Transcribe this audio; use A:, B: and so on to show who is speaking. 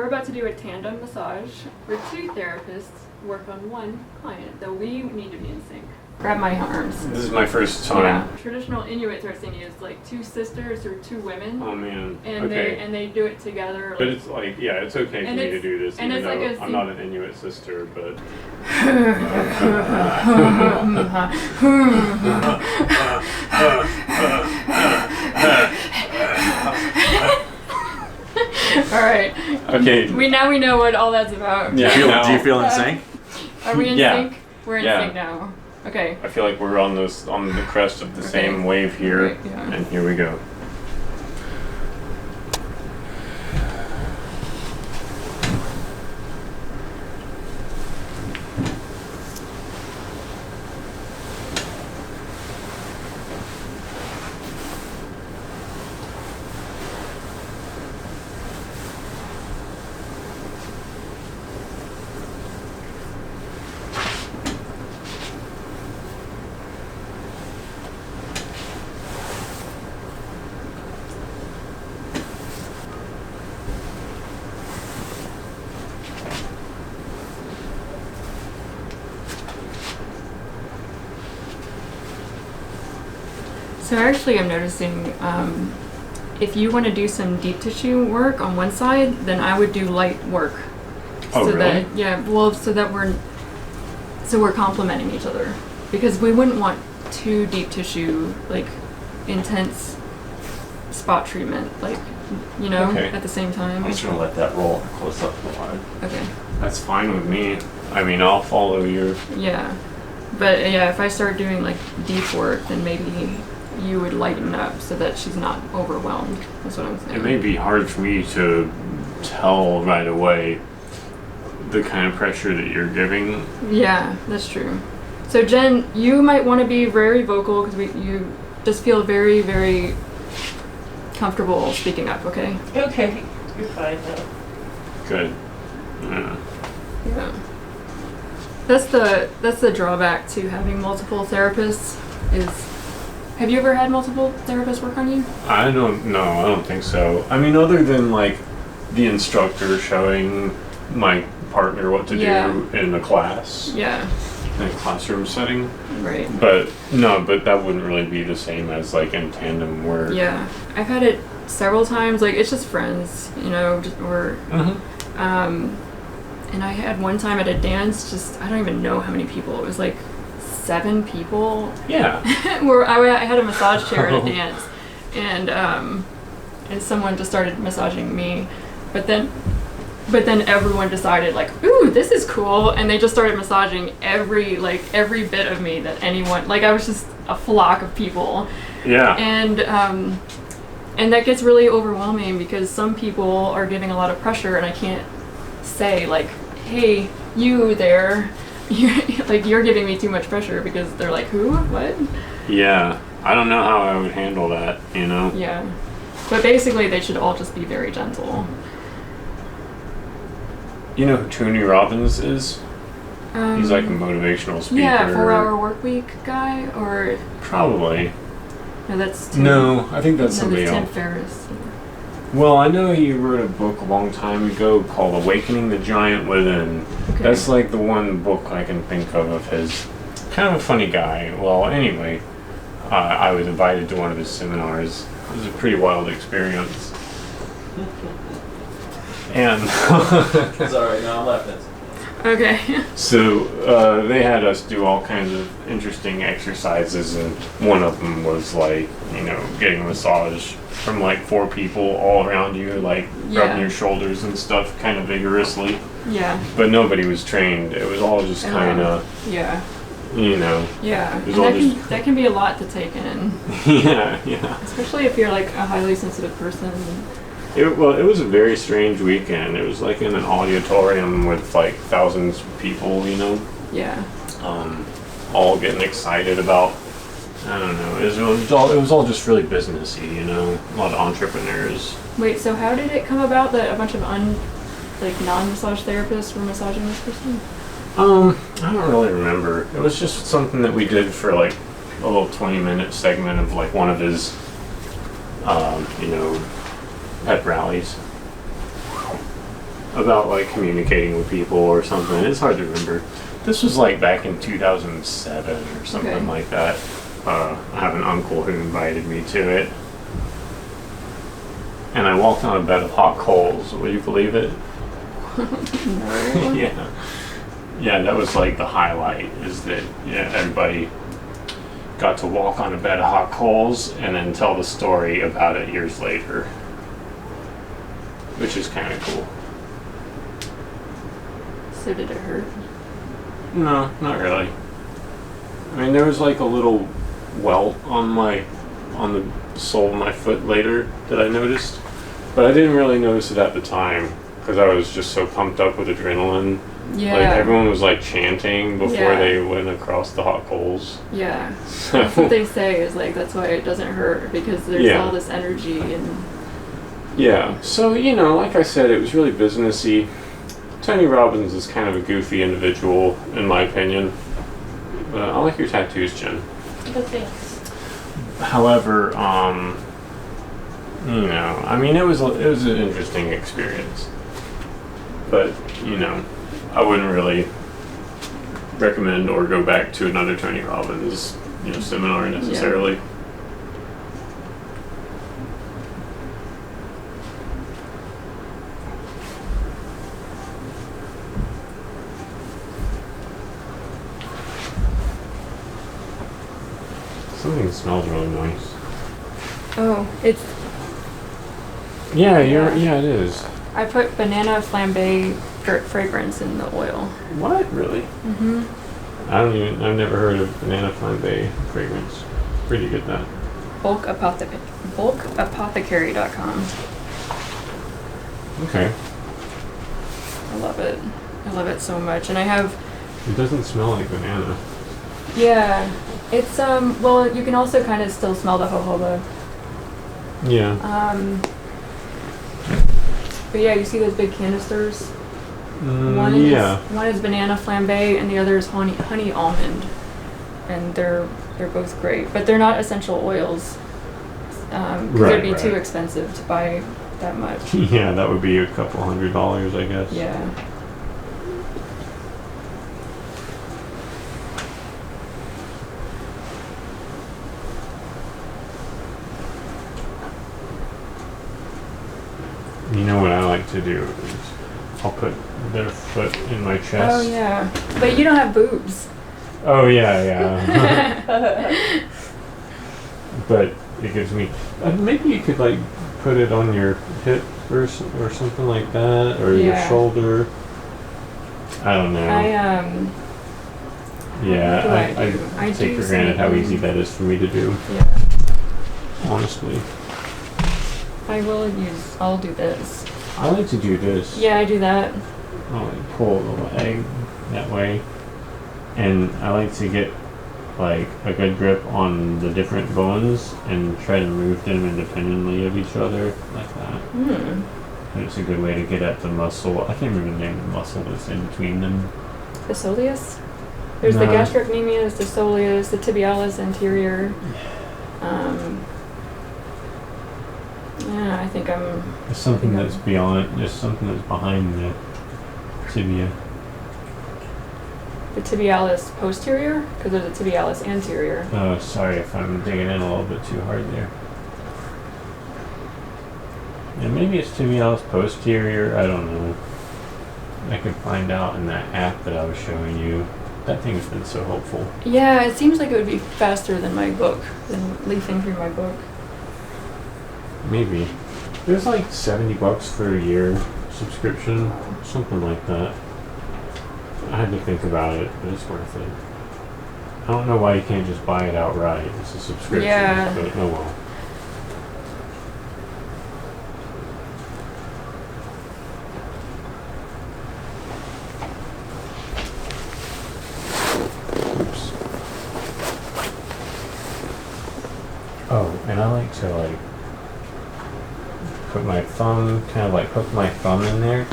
A: we're about to do a tandem massage where 2 therapists work on 1 client, though we need to be in sync. Grab my arms.
B: This is my first time.
A: Yeah. Traditional Inuit thrusting is like 2 sisters or 2 women.
B: Oh man.
A: And
B: okay.
A: they do it together.
B: But it's like, yeah, it's okay for me to do this, even though I'm not an Inuit sister, but...
A: Alright.
B: Okay.
A: We know what all that's about.
B: Yeah,
C: do you feel in sync?
A: Are we in sync? We're in sync now. Okay.
B: I feel like we're on the crest of the same wave here,
A: right, yeah.
B: And here we go.
A: So actually I'm noticing if you want to do some deep tissue work on one side, then I would do light work.
B: Oh,
A: so
B: really?
A: So that we're complementing each other. Because we wouldn't want too deep tissue, like intense spot treatment, like, you know, at the same time.
C: I'm just gonna let that roll close up for a while.
A: Okay.
B: That's fine with me. I mean, I'll follow your...
A: Yeah. But yeah, if I start doing like deep work, then maybe you would lighten up so that she's not overwhelmed. That's what I'm saying.
B: It may be hard for me to tell right away the kind of pressure that you're giving.
A: Yeah, that's true. So Jen, you might want to be very vocal because you just feel very, very comfortable speaking up, okay?
D: Okay, you're fine now.
B: Good. Yeah.
A: Yeah. That's the drawback to having multiple therapists is... Have you ever had multiple therapists work on you?
B: I don't think so. I mean, other than like the instructor showing my partner what to do in a class.
A: Yeah.
B: In a classroom setting.
A: Right.
B: But that wouldn't really be the same as like in tandem work.
A: Yeah. I've had it several times, like it's just friends, you know, and I had one time at a dance, I don't even know how many people, it was like 7 people.
B: Yeah.
A: Where I had a massage chair at a dance, and someone just started massaging me, but then everyone decided like, ooh, this is cool, and they just started massaging every bit of me that anyone, like I was just a flock of people.
B: Yeah.
A: And that gets really overwhelming because some people are giving a lot of pressure, and I can't say like, hey, you there. You're giving me too much pressure because they're like, who? What?
B: Yeah. I don't know how I would handle that, you know?
A: Yeah. But basically, they should all just be very gentle.
B: You know who Tony Robbins is? He's like a motivational speaker.
A: Yeah, 4-Hour Work Week guy, or...
B: Probably.
A: No, that's Tim.
B: No, I think that's somebody
A: Tim
B: else.
A: Ferriss.
B: Well, I know he wrote a book a long time ago called Awakening the Giant Within. Okay. That's like the one book I can think of his. Kind of a funny guy. Well, anyway, I was invited to one of his seminars. It was a pretty wild experience. And
C: it's alright, now I'm laughing.
A: Okay.
B: So they had us do all kinds of interesting exercises, and one of them was like, you know, getting a massage from like 4 people all around you, like rubbing your shoulders and stuff kind of vigorously.
A: Yeah.
B: But nobody was trained. It was all just kind of, you know.
A: Yeah. And that can be a lot to take in.
B: Yeah.
A: Especially if you're like a highly sensitive person.
B: It was a very strange weekend. It was like in an auditorium with like thousands of people, you know?
A: Yeah.
B: All getting excited about, I don't know, it was all just really businessy, you know? A lot of entrepreneurs.
A: Wait, so how did it come about that a bunch of non-massage therapists were massaging this person?
B: I don't really remember. It was just something that we did for like a little 20-minute segment of like one of his, you know, pep rallies. about like communicating with people or something. It's hard to remember. This was like back in 2007 or something
A: Okay.
B: like that. I have an uncle who invited me to it. And I walked on a bed of hot coals. Will you believe it?
A: No.
B: Yeah. Yeah, that was like the highlight, is that everybody got to walk on a bed of hot coals and then tell the story about it years later. Which is kind of cool.
A: So did it hurt?
B: No, not really. I mean, there was like a little welt on the sole of my foot later that I noticed. But I didn't really notice it at the time because I was just so pumped up with adrenaline.
A: Yeah.
B: Like everyone was like chanting before
A: Yeah.
B: they went across the hot coals.
A: Yeah.
B: So,
A: That's what they say is like that's why it doesn't hurt because there's
B: Yeah.
A: all this energy and
B: yeah. So, like I said, it was really businessy. Tony Robbins is kind of a goofy individual, in my opinion. I like your tattoos, Jen.
D: But thanks.
B: However, I mean, it was an interesting experience. But, I wouldn't really recommend or go back to another Tony Robbins, seminar necessarily. Something smells really nice.
A: oh, it's
B: Yeah,
A: Yeah.
B: it is.
A: I put banana flambe fragrance in the oil.
B: What? Really?
A: Mm-hmm.
B: I've never heard of banana flambe fragrance. Where'd you get that?
A: Bulkapothecary.com.
B: Okay.
A: I love it. I love it so much. And I have,
B: It doesn't smell like banana.
A: yeah, it's, well, you can also kind of still smell the jojoba.
B: Yeah.
A: But yeah, you see those big canisters?
B: Yeah.
A: One is banana flambe and the other is honey almond. And they're both great. But they're not essential oils. 'Cause
B: Right,
A: it'd be too
B: right.
A: expensive to buy that much.
B: Yeah, that would be a couple $100, I guess.
A: Yeah.
B: You know what I like to do is I'll put their foot in my chest.
A: Oh yeah. But you don't have boobs.
B: Oh yeah. But it gives me. Maybe you could like put it on your hip or something like that, or your
A: Yeah.
B: shoulder. I don't know.
A: I
B: I take
A: do
B: for granted how
A: some-
B: easy that is for me to do.
A: Yeah.
B: Honestly,
A: I'll do this.
B: I like to do this.
A: Yeah, I do that.
B: I'll like pull a little egg that way, and I like to get like a good grip on the different bones and try to move them independently of each other like that.
A: Hmm.
B: And it's a good way to get at the muscle. I can't remember the name of the muscle that's in between them.
A: The soleus? There's the
B: No.
A: gastrocnemius, the soleus, the tibialis anterior. Yeah, I think I'm.
B: It's something that's beyond. There's something that's behind the tibia.
A: The tibialis posterior? Because there's a tibialis anterior.
B: Oh, sorry if I'm digging in a little bit too hard there. Yeah, maybe it's tibialis posterior. I don't know. I could find out in that app that I was showing you. That thing has been so helpful.
A: Yeah, it seems like it would be faster than my book, than leafing through my book.
B: Maybe. It was like $70 for a year subscription, something like that. I had to think about it, but it's worth it. I don't know why you can't just buy it outright. It's a subscription,
A: Yeah.
B: but oh well. Oops. Oh, and I like to like put my thumb, kind of like hook my thumb in there